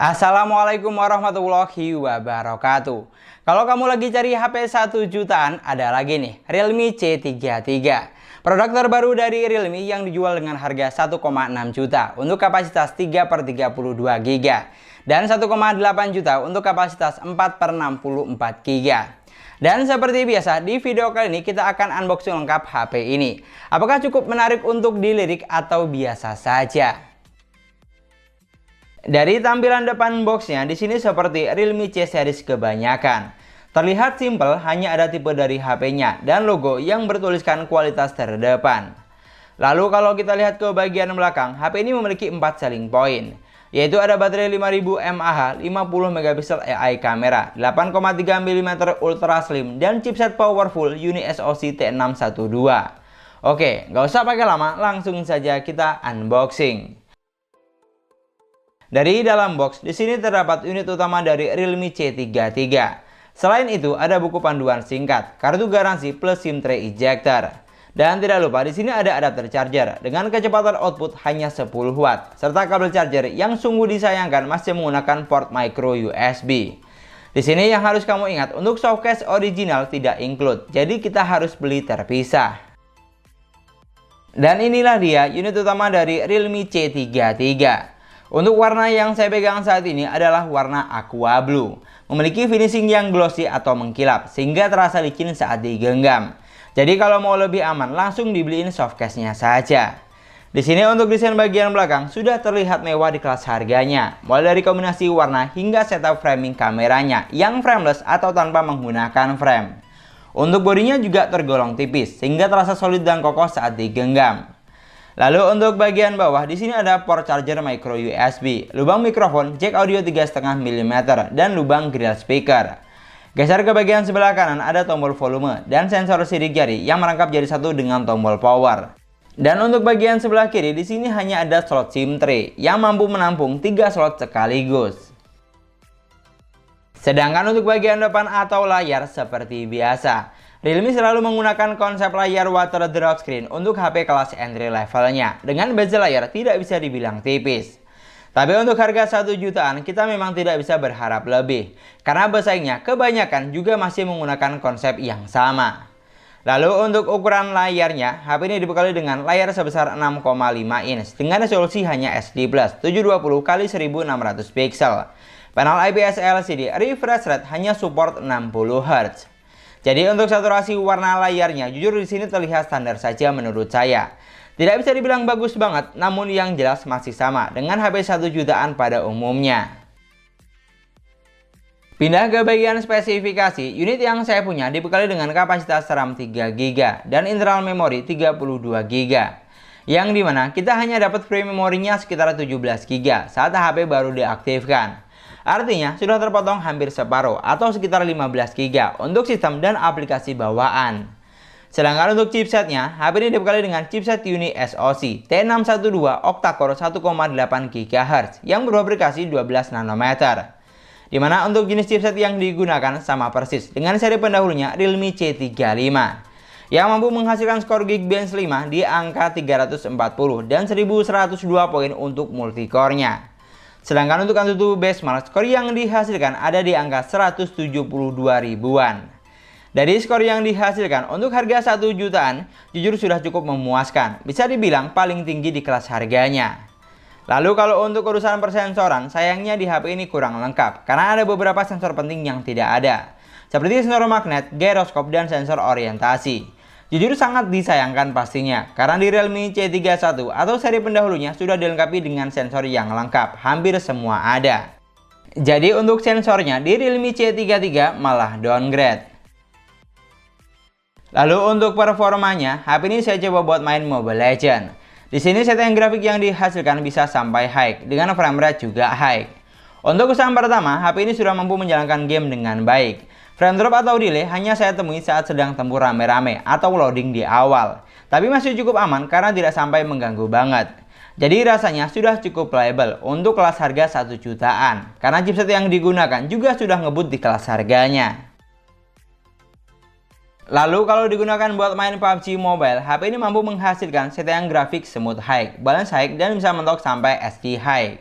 Assalamualaikum warahmatullahi wabarakatuh. Kalau kamu lagi cari HP 1 jutaan, ada lagi nih, Realme C33. Produk terbaru dari Realme yang dijual dengan harga 1,6 juta untuk kapasitas 3/32 GB dan 1,8 juta untuk kapasitas 4/64 GB. Dan seperti biasa, di video kali ini kita akan unboxing lengkap HP ini. Apakah cukup menarik untuk dilirik atau biasa saja? Dari tampilan depan boxnya, di sini seperti Realme C series kebanyakan. Terlihat simpel, hanya ada tipe dari HP-nya dan logo yang bertuliskan kualitas terdepan. Lalu kalau kita lihat ke bagian belakang, HP ini memiliki 4 selling point, yaitu ada baterai 5000 mAh, 50 megapiksel AI kamera, 8,3 mm ultra slim, dan chipset powerful UniSoC T612. Oke, nggak usah pakai lama, langsung saja kita unboxing. Dari dalam box, di sini terdapat unit utama dari Realme C33. Selain itu, ada buku panduan singkat, kartu garansi plus SIM tray ejector. Dan tidak lupa, di sini ada adapter charger dengan kecepatan output hanya 10 watt, serta kabel charger yang sungguh disayangkan masih menggunakan port micro USB. Di sini yang harus kamu ingat, untuk softcase original tidak include, jadi kita harus beli terpisah. Dan inilah dia unit utama dari Realme C33. Untuk warna yang saya pegang saat ini adalah warna aqua blue. Memiliki finishing yang glossy atau mengkilap sehingga terasa licin saat digenggam. Jadi kalau mau lebih aman, langsung dibeliin softcase-nya saja. Di sini untuk desain bagian belakang sudah terlihat mewah di kelas harganya. Mulai dari kombinasi warna hingga setup framing kameranya yang frameless atau tanpa menggunakan frame. Untuk bodinya juga tergolong tipis sehingga terasa solid dan kokoh saat digenggam. Lalu untuk bagian bawah, di sini ada port charger micro USB, lubang mikrofon, jack audio 3,5 mm, dan lubang grill speaker. Geser ke bagian sebelah kanan, ada tombol volume dan sensor sidik jari yang merangkap jadi satu dengan tombol power. Dan untuk bagian sebelah kiri, di sini hanya ada slot SIM tray yang mampu menampung 3 slot sekaligus. Sedangkan untuk bagian depan atau layar seperti biasa, Realme selalu menggunakan konsep layar water drop screen untuk HP kelas entry levelnya. Dengan bezel layar tidak bisa dibilang tipis. Tapi untuk harga 1 jutaan kita memang tidak bisa berharap lebih. Karena pesaingnya kebanyakan juga masih menggunakan konsep yang sama. Lalu untuk ukuran layarnya, HP ini dibekali dengan layar sebesar 6,5 inch dengan resolusi hanya SD+, 720x1600 pixel. Panel IPS LCD, refresh rate hanya support 60 Hz. Jadi untuk saturasi warna layarnya jujur di sini terlihat standar saja menurut saya. Tidak bisa dibilang bagus banget, namun yang jelas masih sama dengan HP 1 jutaan pada umumnya. Pindah ke bagian spesifikasi, unit yang saya punya dibekali dengan kapasitas RAM 3 GB dan internal memori 32 GB. Yang dimana kita hanya dapat free memorinya sekitar 17 GB saat HP baru diaktifkan. Artinya sudah terpotong hampir separuh atau sekitar 15 GB untuk sistem dan aplikasi bawaan. Sedangkan untuk chipsetnya, HP ini dibekali dengan chipset UniSoC T612 octa-core 1,8 GHz yang berfabrikasi 12 nanometer. Dimana untuk jenis chipset yang digunakan sama persis dengan seri pendahulunya Realme C35 yang mampu menghasilkan skor Geekbench 5 di angka 340 dan 1102 poin untuk multicore-nya. Sedangkan untuk AnTuTu benchmark, skor yang dihasilkan ada di angka 172 ribuan. Dari skor yang dihasilkan untuk harga 1 jutaan, jujur sudah cukup memuaskan. Bisa dibilang paling tinggi di kelas harganya. Lalu kalau untuk urusan persensoran, sayangnya di HP ini kurang lengkap. Karena ada beberapa sensor penting yang tidak ada. Seperti sensor magnet, gyroskop, dan sensor orientasi. Jujur sangat disayangkan pastinya, karena di Realme C31 atau seri pendahulunya sudah dilengkapi dengan sensor yang lengkap, hampir semua ada. Jadi untuk sensornya di Realme C33 malah downgrade. Lalu untuk performanya, HP ini saya coba buat main Mobile Legends. Di sini setting grafik yang dihasilkan bisa sampai high, dengan frame rate juga high. Untuk kesan pertama, HP ini sudah mampu menjalankan game dengan baik. Frame drop atau delay hanya saya temui saat sedang tempur rame-rame atau loading di awal. Tapi masih cukup aman karena tidak sampai mengganggu banget. Jadi rasanya sudah cukup playable untuk kelas harga 1 jutaan. Karena chipset yang digunakan juga sudah ngebut di kelas harganya. Lalu kalau digunakan buat main PUBG Mobile, HP ini mampu menghasilkan setelan grafik smooth high, balance high, dan bisa mentok sampai SD high.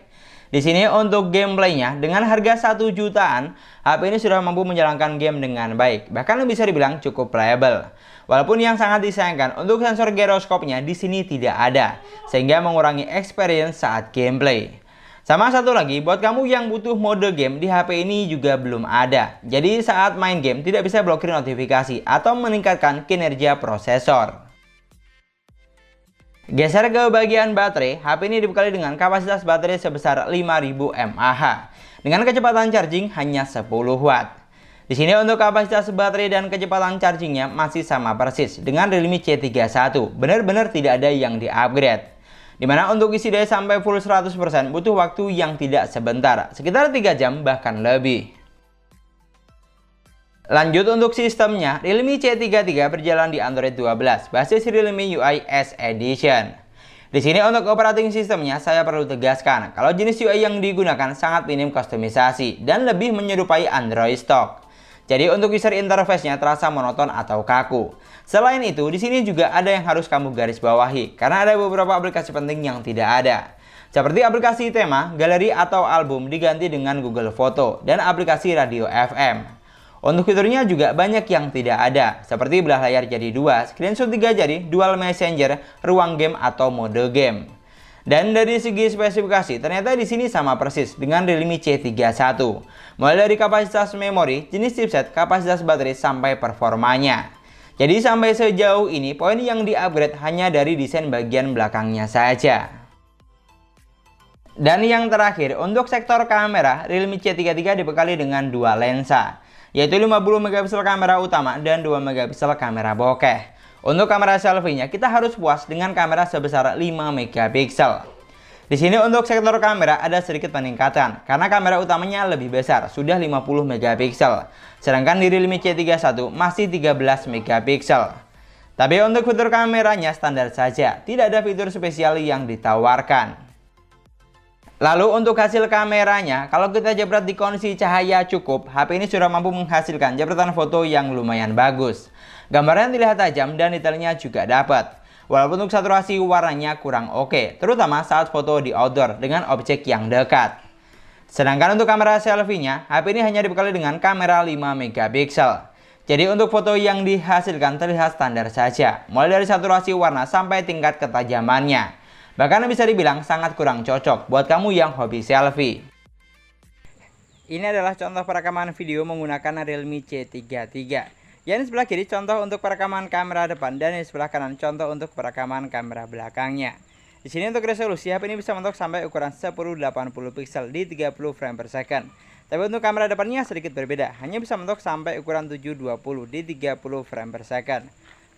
Di sini untuk gameplaynya, dengan harga 1 jutaan, HP ini sudah mampu menjalankan game dengan baik. Bahkan bisa dibilang cukup playable. Walaupun yang sangat disayangkan, untuk sensor giroskopnya di sini tidak ada, sehingga mengurangi experience saat gameplay. Sama satu lagi, buat kamu yang butuh mode game di HP ini juga belum ada. Jadi saat main game tidak bisa blokir notifikasi atau meningkatkan kinerja prosesor. Geser ke bagian baterai, HP ini dibekali dengan kapasitas baterai sebesar 5000 mAh dengan kecepatan charging hanya 10 watt. Di sini untuk kapasitas baterai dan kecepatan chargingnya masih sama persis dengan Realme C31, benar-benar tidak ada yang di-upgrade. Dimana untuk isi daya sampai full 100% butuh waktu yang tidak sebentar, sekitar 3 jam bahkan lebih. Lanjut untuk sistemnya, Realme C33 berjalan di Android 12, basis Realme UI S Edition. Di sini untuk operating sistemnya saya perlu tegaskan kalau jenis UI yang digunakan sangat minim kustomisasi dan lebih menyerupai Android stock. Jadi untuk user interface-nya terasa monoton atau kaku. Selain itu, di sini juga ada yang harus kamu garis bawahi karena ada beberapa aplikasi penting yang tidak ada. Seperti aplikasi tema, galeri atau album diganti dengan Google Foto dan aplikasi radio FM. Untuk fiturnya juga banyak yang tidak ada, seperti belah layar jadi 2, screenshot 3 jari, dual messenger, ruang game atau mode game. Dan dari segi spesifikasi, ternyata di sini sama persis dengan Realme C31. Mulai dari kapasitas memori, jenis chipset, kapasitas baterai sampai performanya. Jadi sampai sejauh ini poin yang di-upgrade hanya dari desain bagian belakangnya saja. Dan yang terakhir, untuk sektor kamera, Realme C33 dibekali dengan 2 lensa, yaitu 50 megapiksel kamera utama dan 2 megapiksel kamera bokeh. Untuk kamera selfie-nya kita harus puas dengan kamera sebesar 5 megapiksel. Di sini untuk sektor kamera ada sedikit peningkatan karena kamera utamanya lebih besar, sudah 50 megapiksel. Sedangkan di Realme C31 masih 13 megapiksel. Tapi untuk fitur kameranya standar saja, tidak ada fitur spesial yang ditawarkan. Lalu untuk hasil kameranya, kalau kita jepret di kondisi cahaya cukup, HP ini sudah mampu menghasilkan jepretan foto yang lumayan bagus. Gambarnya terlihat tajam dan detailnya juga dapat. Walaupun untuk saturasi warnanya kurang oke, terutama saat foto di outdoor dengan objek yang dekat. Sedangkan untuk kamera selfie-nya, HP ini hanya dibekali dengan kamera 5 megapiksel. Jadi untuk foto yang dihasilkan terlihat standar saja, mulai dari saturasi warna sampai tingkat ketajamannya. Bahkan bisa dibilang sangat kurang cocok buat kamu yang hobi selfie. Ini adalah contoh perekaman video menggunakan Realme C33. Yang di sebelah kiri contoh untuk perekaman kamera depan dan di sebelah kanan contoh untuk perekaman kamera belakangnya. Di sini untuk resolusi HP ini bisa mentok sampai ukuran 1080 pixel di 30 frame per second. Tapi untuk kamera depannya sedikit berbeda, hanya bisa mentok sampai ukuran 720 di 30 frame per second.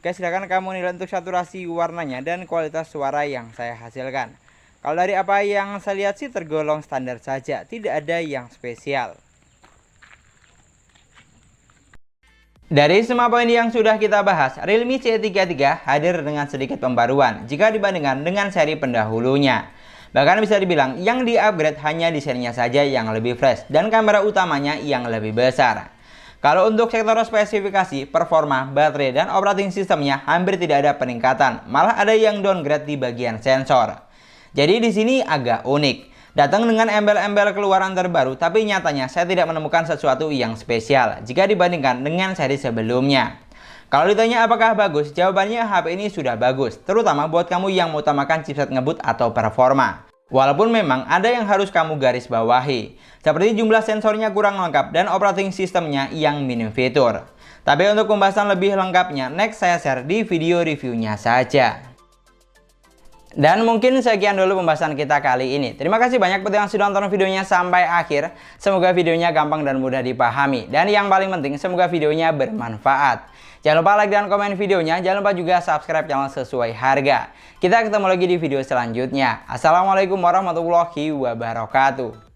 Oke, silahkan kamu nilai untuk saturasi warnanya dan kualitas suara yang saya hasilkan. Kalau dari apa yang saya lihat sih tergolong standar saja, tidak ada yang spesial. Dari semua poin yang sudah kita bahas, Realme C33 hadir dengan sedikit pembaruan jika dibandingkan dengan seri pendahulunya. Bahkan bisa dibilang yang di-upgrade hanya desainnya saja yang lebih fresh dan kamera utamanya yang lebih besar. Kalau untuk sektor spesifikasi, performa, baterai, dan operating sistemnya hampir tidak ada peningkatan, malah ada yang downgrade di bagian sensor. Jadi di sini agak unik. Datang dengan embel-embel keluaran terbaru, tapi nyatanya saya tidak menemukan sesuatu yang spesial jika dibandingkan dengan seri sebelumnya. Kalau ditanya apakah bagus, jawabannya HP ini sudah bagus, terutama buat kamu yang mengutamakan chipset ngebut atau performa. Walaupun memang ada yang harus kamu garis bawahi, seperti jumlah sensornya kurang lengkap dan operating sistemnya yang minim fitur. Tapi untuk pembahasan lebih lengkapnya, next saya share di video reviewnya saja. Dan mungkin sekian dulu pembahasan kita kali ini. Terima kasih banyak buat yang sudah nonton videonya sampai akhir. Semoga videonya gampang dan mudah dipahami. Dan yang paling penting, semoga videonya bermanfaat. Jangan lupa like dan komen videonya. Jangan lupa juga subscribe channel sesuai harga. Kita ketemu lagi di video selanjutnya. Assalamualaikum warahmatullahi wabarakatuh.